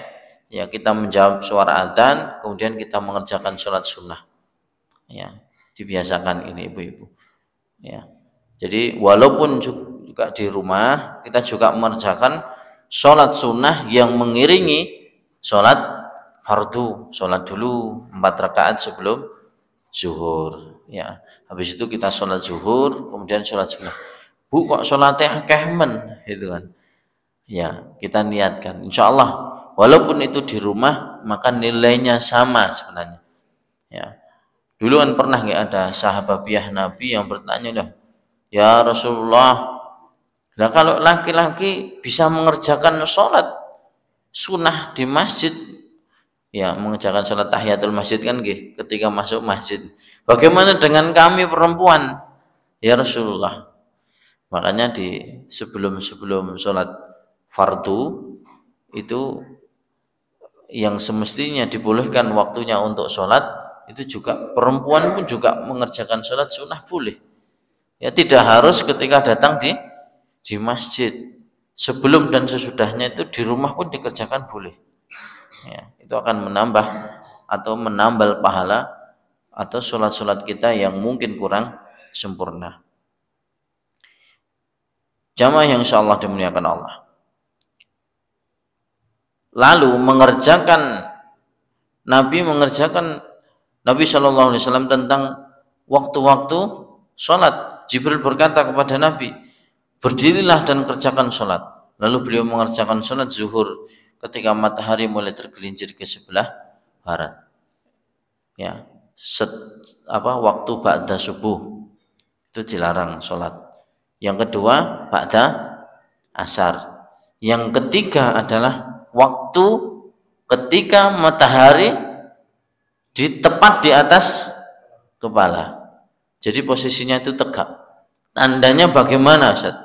ya kita menjawab suara azan, kemudian kita mengerjakan sholat sunnah. Ya, dibiasakan ini ibu-ibu. Ya. Jadi walaupun juga di rumah kita juga mengerjakan sholat sunnah yang mengiringi sholat fardu. Sholat dulu 4 rakaat sebelum zuhur. Ya, habis itu kita sholat zuhur, kemudian sholat sunnah. Bu, kok sholatnya kehmen, gitu kan? Ya, kita niatkan. Insya Allah, walaupun itu di rumah, maka nilainya sama sebenarnya. Ya, dulu kan pernah nggak ada sahabiah Nabi yang bertanya, ya Rasulullah, nah kalau laki-laki bisa mengerjakan sholat sunnah di masjid, ya mengerjakan sholat tahiyatul masjid kan ketika masuk masjid, bagaimana dengan kami perempuan ya Rasulullah? Makanya di sebelum sholat fardu itu yang semestinya dibolehkan waktunya untuk sholat, itu juga perempuan pun juga mengerjakan sholat sunnah boleh. Ya, tidak harus ketika datang di masjid, sebelum dan sesudahnya itu di rumah pun dikerjakan boleh. Ya, itu akan menambah atau menambal pahala atau sholat-sholat kita yang mungkin kurang sempurna. Jamaah yang insyaallah dimuliakan Allah. Lalu Nabi Shallallahu Alaihi Wasallam tentang waktu-waktu sholat. Jibril berkata kepada Nabi, berdirilah dan kerjakan sholat. Lalu beliau mengerjakan sholat zuhur ketika matahari mulai tergelincir ke sebelah barat. Ya, waktu ba'da subuh itu dilarang sholat. Yang kedua ba'da asar. Yang ketiga adalah waktu ketika matahari tepat di atas kepala. Jadi posisinya itu tegak. Tandanya bagaimana, Ustaz?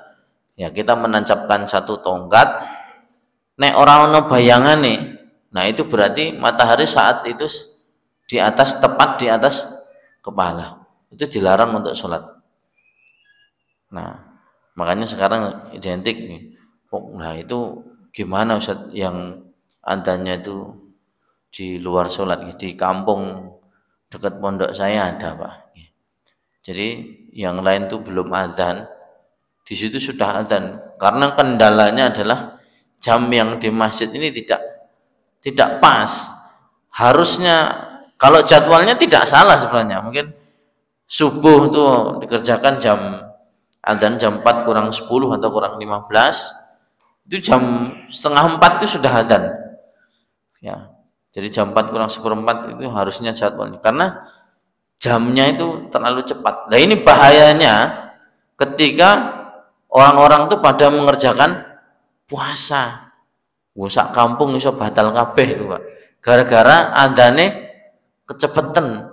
Ya, kita menancapkan satu tongkat, nek ora ono bayangane. Nah, itu berarti matahari saat itu tepat di atas kepala. Itu dilarang untuk sholat. Nah, makanya sekarang identik nih. Nah, itu gimana Ustaz yang adanya itu di luar sholat? Di kampung dekat pondok saya ada, Pak. Jadi yang lain tuh belum azan, di situ sudah azan. Karena kendalanya adalah jam yang di masjid ini tidak pas. Harusnya kalau jadwalnya tidak salah sebenarnya, mungkin subuh tuh dikerjakan azan jam 4 kurang 10 atau kurang 15, itu jam setengah 4 itu sudah azan. Ya, jadi jam 4 kurang 1/4 itu harusnya jadwalnya. Karena jamnya itu terlalu cepat. Nah, ini bahayanya ketika orang-orang itu pada mengerjakan puasa. Sak kampung iso batal kabeh itu, Pak. Gara-gara adane kecepetan.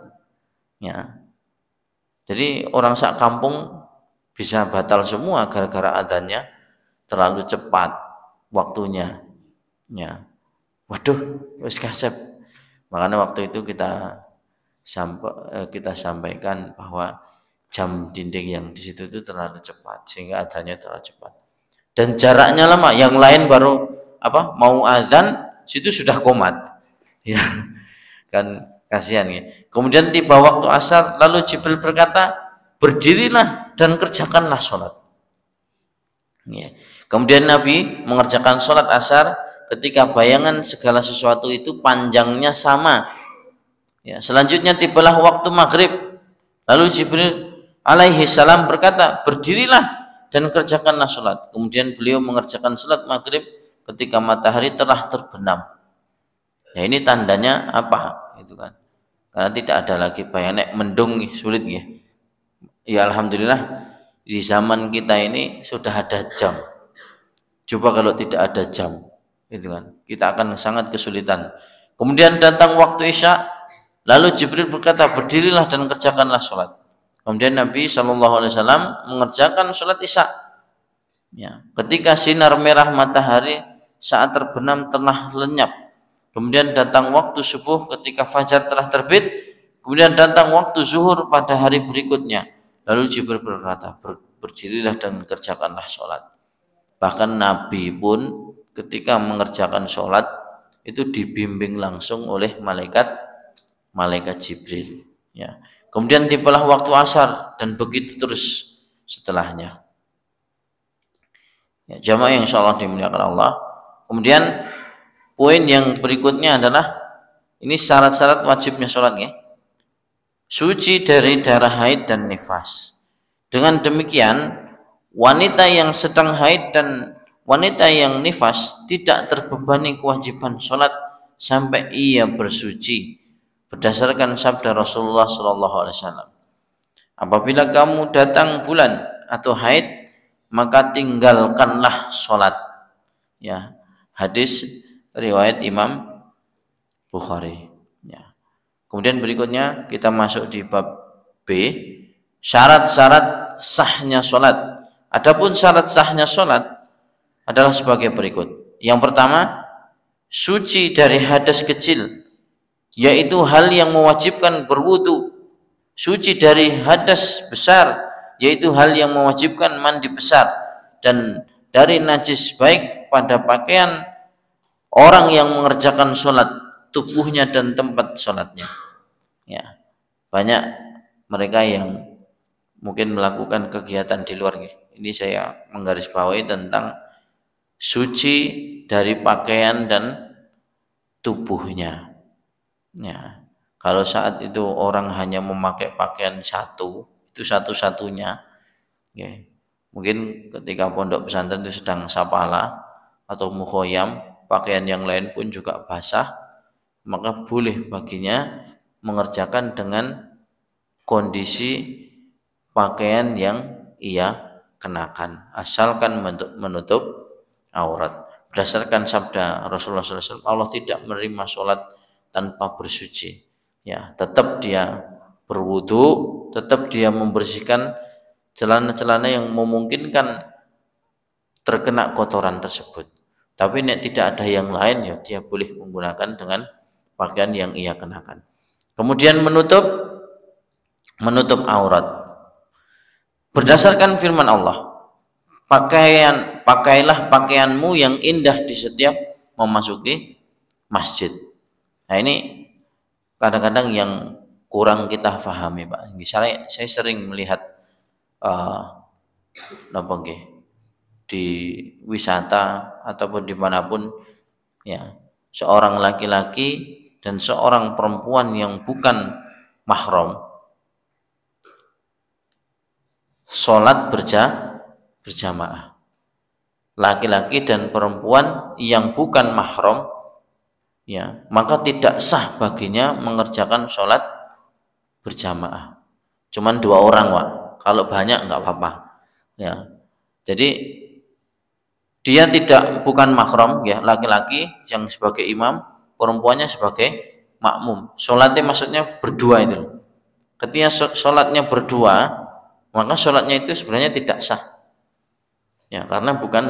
Ya. Jadi orang sak kampung bisa batal semua gara-gara adanya terlalu cepat waktunya. Ya. Waduh, wis kasep. Makanya waktu itu kita sampaikan bahwa jam dinding yang di situ itu terlalu cepat sehingga adanya terlalu cepat. Dan jaraknya lama, yang lain baru mau azan situ sudah komat. Ya. Kan kasihan ya. Kemudian tiba waktu asar, lalu Jibril berkata, berdirilah dan kerjakanlah sholat. Ya. Kemudian Nabi mengerjakan sholat asar ketika bayangan segala sesuatu itu panjangnya sama. Ya. Selanjutnya tibalah waktu maghrib, lalu Jibril alaihi salam berkata, berdirilah dan kerjakanlah sholat. Kemudian beliau mengerjakan sholat maghrib ketika matahari telah terbenam. Ya, ini tandanya apa? Itu kan. Karena tidak ada lagi bayangan mendung sulit ya. Ya alhamdulillah di zaman kita ini sudah ada jam. Coba kalau tidak ada jam, itu kan kita akan sangat kesulitan. Kemudian datang waktu Isya, lalu Jibril berkata, berdirilah dan kerjakanlah sholat. Kemudian Nabi SAW mengerjakan sholat Isya. Ya, ketika sinar merah matahari saat terbenam telah lenyap. Kemudian datang waktu subuh ketika fajar telah terbit. Kemudian datang waktu zuhur pada hari berikutnya. Lalu Jibril berkata, berdirilah dan kerjakanlah sholat. Bahkan Nabi pun ketika mengerjakan sholat itu dibimbing langsung oleh malaikat Jibril. Ya. Kemudian tibalah waktu asar dan begitu terus setelahnya. Ya, jamaah yang insyaallah dimuliakan Allah. Kemudian poin yang berikutnya adalah ini syarat-syarat wajibnya sholat ya. Suci dari darah haid dan nifas. Dengan demikian wanita yang sedang haid dan wanita yang nifas tidak terbebani kewajiban sholat sampai ia bersuci. Berdasarkan sabda Rasulullah SAW. Apabila kamu datang bulan atau haid, maka tinggalkanlah sholat. Ya, hadis riwayat Imam Bukhari. Ya. Kemudian berikutnya kita masuk di bab B, syarat-syarat sahnya sholat. Adapun syarat sahnya sholat adalah sebagai berikut. Yang pertama, suci dari hadas kecil, yaitu hal yang mewajibkan berwudu. Suci dari hadas besar, yaitu hal yang mewajibkan mandi besar, dan dari najis baik pada pakaian orang yang mengerjakan sholat, tubuhnya dan tempat sholatnya. Ya, banyak mereka yang mungkin melakukan kegiatan di luar. Ini saya menggarisbawahi tentang suci dari pakaian dan tubuhnya. Ya, kalau saat itu orang hanya memakai pakaian satu, itu satu-satunya. Ya, mungkin ketika pondok pesantren itu sedang sapala atau mukhoyam, pakaian yang lain pun juga basah, maka boleh baginya mengerjakan dengan kondisi pakaian yang ia kenakan, asalkan menutup aurat. Berdasarkan sabda Rasulullah SAW, Allah tidak menerima sholat tanpa bersuci. Ya, tetap dia berwudu, tetap dia membersihkan celana-celana yang memungkinkan terkena kotoran tersebut. Tapi nek tidak ada yang lain, ya dia boleh menggunakan dengan pakaian yang ia kenakan. Kemudian menutup aurat. Berdasarkan firman Allah, pakailah pakaianmu yang indah di setiap memasuki masjid. Nah ini kadang-kadang yang kurang kita pahami, Pak. Misalnya saya sering melihat di wisata ataupun dimanapun, ya, seorang laki-laki dan seorang perempuan yang bukan mahram sholat berjamaah. Laki-laki dan perempuan yang bukan mahram, ya, maka tidak sah baginya mengerjakan sholat berjamaah. Cuman 2 orang, Pak. Kalau banyak nggak apa-apa. Ya, jadi dia bukan mahram ya, laki-laki yang sebagai imam, perempuannya sebagai makmum. Sholatnya maksudnya berdua itu. Ketika sholatnya berdua, maka sholatnya itu sebenarnya tidak sah. Ya, karena bukan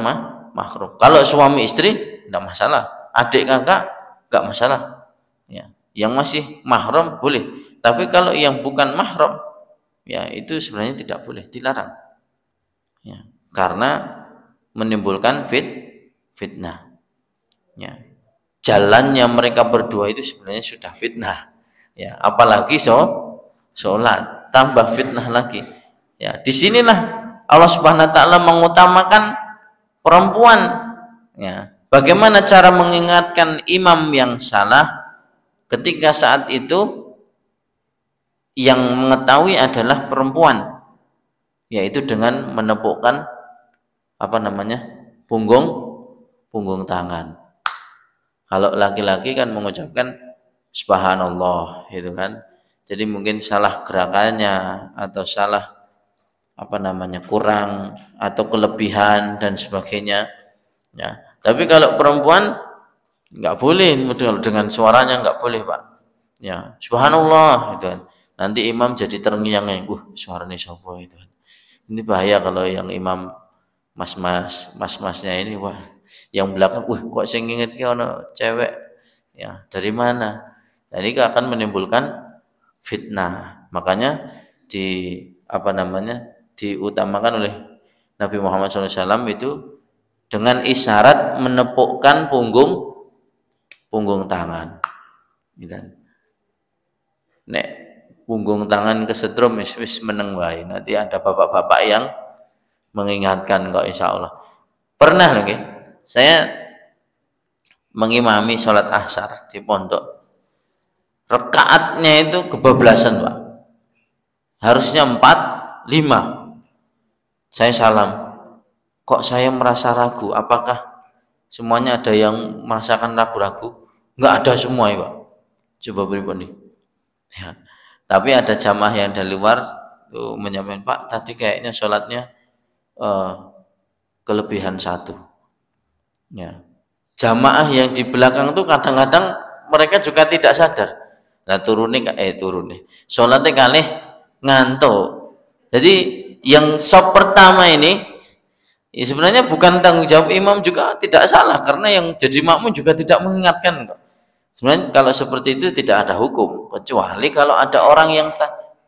mahram. Kalau suami istri tidak masalah, adik kakak nggak masalah. Ya, yang masih mahram boleh. Tapi kalau yang bukan mahram, ya itu sebenarnya tidak boleh, dilarang. Ya, karena menimbulkan fitnah. Ya. Jalannya mereka berdua itu sebenarnya sudah fitnah. Ya, apalagi sholat tambah fitnah lagi. Ya, disinilah Allah Subhanahu Wa Taala mengutamakan perempuan. Ya, bagaimana cara mengingatkan imam yang salah ketika saat itu yang mengetahui adalah perempuan, yaitu dengan menepukkan punggung tangan. Kalau laki-laki kan mengucapkan subhanallah gitu kan. Jadi mungkin salah gerakannya atau salah kurang atau kelebihan dan sebagainya. Ya. Tapi kalau perempuan nggak boleh dengan suaranya, nggak boleh, Pak. Ya, subhanallah gitu kan. Nanti imam jadi terngiang-ngiang, suaranya sopo itu kan. Ini bahaya kalau yang imam mas-masnya ini, wah, yang belakang, kok saya inget ono cewek, ya dari mana? Jadi akan menimbulkan fitnah. Makanya diutamakan oleh Nabi Muhammad SAW itu dengan isyarat menepukkan punggung tangan. Gitu. Nek punggung tangan kesetrum wis meneng wae. Nanti ada bapak-bapak yang mengingatkan kok, insya Allah. Pernah lagi saya mengimami sholat asar di pondok, rekaatnya itu kebablasan, Pak. Harusnya 4, 5. Saya salam, kok saya merasa ragu, apakah semuanya ada yang merasakan ragu-ragu? Nggak ada semua ya, Pak. Coba beri ya. Tapi ada jamaah yang dari luar tuh menyampaikan, Pak, tadi kayaknya sholatnya kelebihan 1. Ya. Jamaah yang di belakang tuh kadang-kadang mereka juga tidak sadar. Nah turunnya sholatnya kalih ngantuk. Jadi yang sop pertama ini ya sebenarnya bukan tanggung jawab imam, juga tidak salah karena yang jadi makmum juga tidak mengingatkan kok. Sebenarnya kalau seperti itu tidak ada hukum, kecuali kalau ada orang yang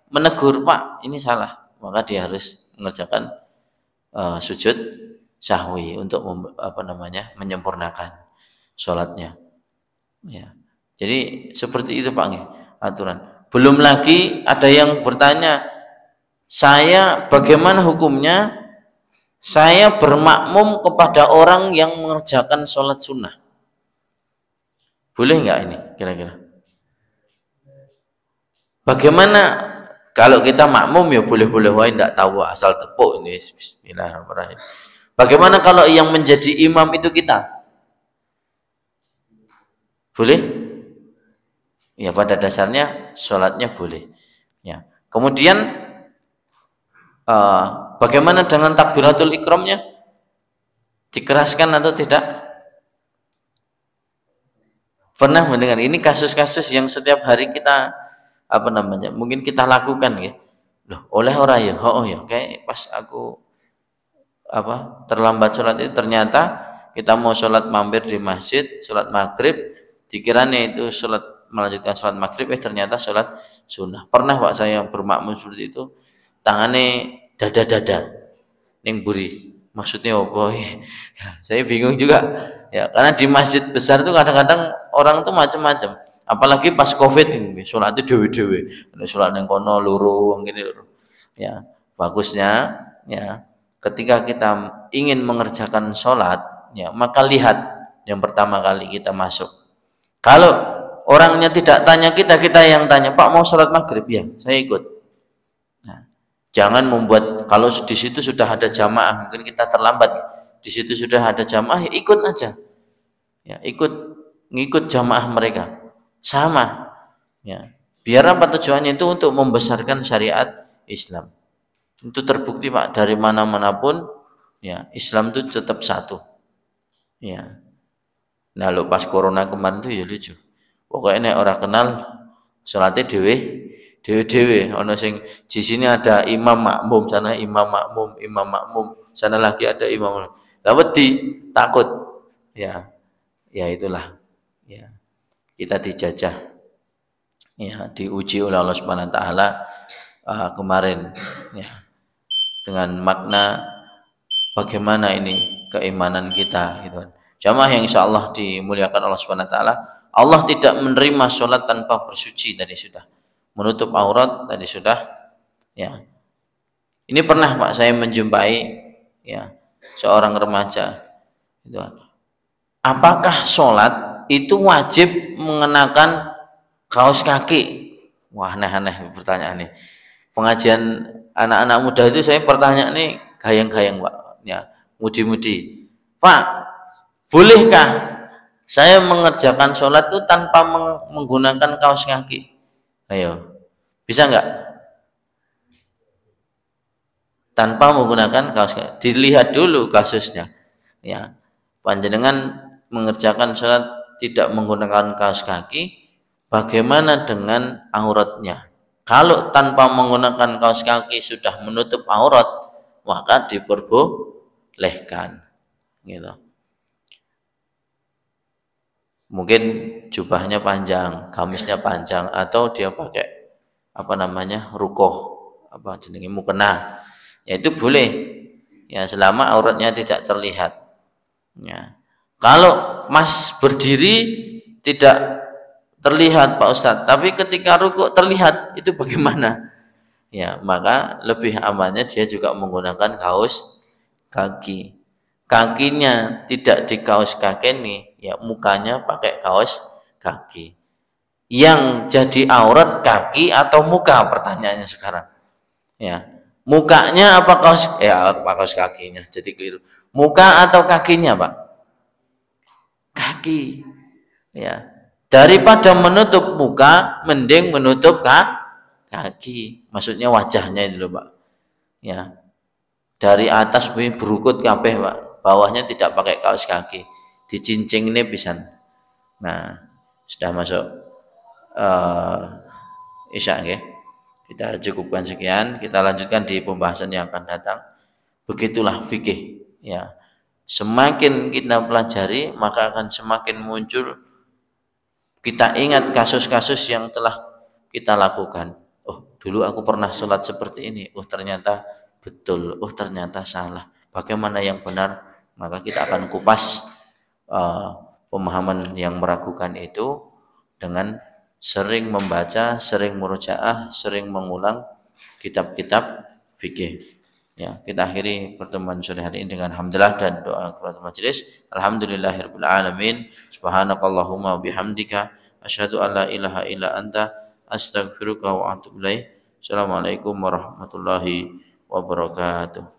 menegur, Pak ini salah, maka dia harus mengerjakan sujud sahwi untuk menyempurnakan sholatnya. Ya. Jadi seperti itu, Pak, aturan. Belum lagi ada yang bertanya, saya bagaimana hukumnya saya bermakmum kepada orang yang mengerjakan sholat sunnah? Boleh nggak ini kira-kira? Bagaimana kalau kita makmum ya boleh-boleh wae, nggak tahu asal tepuk ini. Bismillahirrahmanirrahim. Bagaimana kalau yang menjadi imam itu kita? Boleh? Ya pada dasarnya sholatnya boleh. Ya. Kemudian bagaimana dengan takbiratul ikramnya? Dikeraskan atau tidak? Pernah mendengar ini kasus-kasus yang setiap hari kita mungkin kita lakukan ya. Loh, oleh orang ya, ya, kayak pas aku terlambat sholat itu ternyata kita mau sholat mampir di masjid, sholat maghrib, dikiranya itu melanjutkan sholat maghrib, ternyata sholat sunnah. Pernah, Pak, saya bermakmum seperti itu, tangannya dada-dada ning buri, maksudnya apa ya? Saya bingung juga ya, karena di masjid besar itu kadang-kadang orang tuh macam-macam, apalagi pas covid ini sholat itu dewe-dewe, sholat yang kono luru gini ya. Bagusnya ya ketika kita ingin mengerjakan sholat ya, maka lihat yang pertama kali kita masuk, kalau orangnya tidak tanya kita yang tanya, Pak mau sholat maghrib? Ya saya ikut. Nah, jangan membuat, kalau di situ sudah ada jamaah, mungkin kita terlambat, di situ sudah ada jamaah, ya ikut aja ya, ngikut jamaah mereka sama ya. Biar apa tujuannya? Itu untuk membesarkan syariat Islam. Itu terbukti, Pak, dari mana-manapun ya Islam itu tetap satu Ya. Nah, lo pas corona kemarin tuh ya lucu. Pokoknya nek ora kenal salatnya dewe. Ono sing di sini ada imam makmum, sana imam makmum, sana lagi ada imam. Lah wedi, takut. Ya, ya itulah. Ya, kita dijajah. Ya, diuji oleh Allah Subhanahu wa taala kemarin ya. Dengan makna bagaimana ini keimanan kita gitu kan. Jamaah yang insyaallah dimuliakan Allah Subhanahu wa taala, Allah tidak menerima sholat tanpa bersuci tadi sudah. Menutup aurat tadi sudah ya. Ini pernah Pak saya menjumpai ya seorang remaja gitu kan. Apakah sholat itu wajib mengenakan kaos kaki? Wah, aneh-aneh pertanyaan ini. Pengajian anak-anak muda itu saya pertanyaan nih gayang-gayang Pak ya, mudi-mudi. Pak, bolehkah saya mengerjakan sholat itu tanpa menggunakan kaos kaki? Ayo, bisa nggak? Tanpa menggunakan kaos kaki. Dilihat dulu kasusnya. Ya, panjenengan mengerjakan sholat tidak menggunakan kaos kaki, bagaimana dengan auratnya? Kalau tanpa menggunakan kaos kaki sudah menutup aurat, maka diperbolehkan. Gitu. Mungkin jubahnya panjang, gamisnya panjang, atau dia pakai apa namanya rukoh, apa jenenge mukena, ya itu boleh. Ya selama auratnya tidak terlihat. Ya. Kalau Mas berdiri tidak terlihat Pak Ustadz, tapi ketika rukuk terlihat, itu bagaimana? Ya, maka lebih amannya dia juga menggunakan kaos kaki. Kakinya tidak di kaos kaki nih, ya mukanya pakai kaos kaki. Yang jadi aurat kaki atau muka pertanyaannya sekarang. Ya, mukanya apa kaos apa kaos kakinya? Jadi keliru. Muka atau kakinya, Pak? Kaki. Ya. Daripada menutup muka, mending menutup kaki. Maksudnya wajahnya itu loh, Pak. Ya. Dari atas berukut kabeh, Pak. Bawahnya tidak pakai kaos kaki. Dicincing ini bisa. Nah, sudah masuk Isya ya. Kita cukupkan sekian, kita lanjutkan di pembahasan yang akan datang. Begitulah fikih ya. Semakin kita pelajari, maka akan semakin muncul kita ingat kasus-kasus yang telah kita lakukan. Oh, dulu aku pernah sholat seperti ini. Oh, ternyata betul. Oh, ternyata salah. Bagaimana yang benar? Maka kita akan kupas pemahaman yang meragukan itu dengan sering membaca, sering murojaah, sering mengulang kitab-kitab fikih. Ya, kita akhiri pertemuan sore hari ini dengan hamdalah dan doa kepada majelis. Alhamdulillahirabbil alamin. Subhanakallahumma bihamdika asyhadu an la ilaha illa anta astaghfiruka wa atubu ilaik. Assalamualaikum warahmatullahi wabarakatuh.